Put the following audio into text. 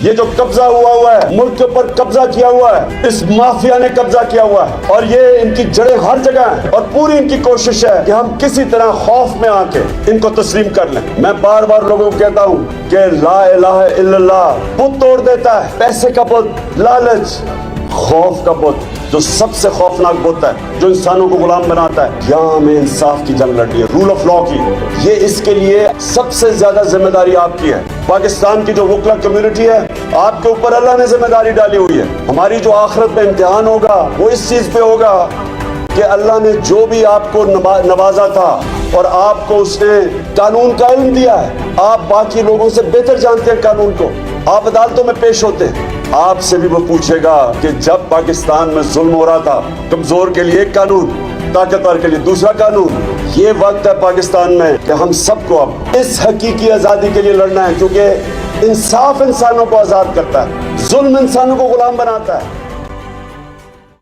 یہ جو قبضہ ہوا ہے ملک کے اوپر قبضہ کیا ہوا ہے، اس مافیا نے قبضہ کیا ہوا ہے، اور یہ ان کی جڑیں ہر جگہ ہیں، اور پوری ان کی کوشش ہے کہ ہم کسی طرح خوف میں آ کے ان کو تسلیم کر لیں۔ میں بار بار لوگوں کو کہتا ہوں کہ لا الہ الا اللہ بت توڑ دیتا ہے، پیسے کا بت، لالچ، خوف کا بت جو سب سے خوفناک بت ہے، جو انسانوں کو غلام بناتا ہے۔ یہاں ہمیں انصاف کی جنگ لڑنی ہے، رول آف لا کی۔ یہ اس کے لیے سب سے زیادہ ذمہ داری آپ کی ہے۔ پاکستان کی جو وکلا کمیونٹی ہے، آپ کے اوپر اللہ نے ذمہ داری ڈالی ہوئی ہے۔ ہماری جو آخرت میں امتحان ہوگا وہ اس چیز پہ ہوگا کہ اللہ نے جو بھی آپ کو نوازا تھا اور آپ کو اس نے قانون کا علم دیا ہے، آپ باقی لوگوں سے بہتر جانتے ہیں قانون کو، آپ عدالتوں میں پیش ہوتے ہیں، آپ سے بھی وہ پوچھے گا کہ جب پاکستان میں ظلم ہو رہا تھا، کمزور کے لیے ایک قانون، طاقتور کے لیے دوسرا قانون۔ یہ وقت ہے پاکستان میں کہ ہم سب کو اب اس حقیقی آزادی کے لیے لڑنا ہے، کیونکہ انصاف انسانوں کو آزاد کرتا ہے، ظلم انسانوں کو غلام بناتا ہے۔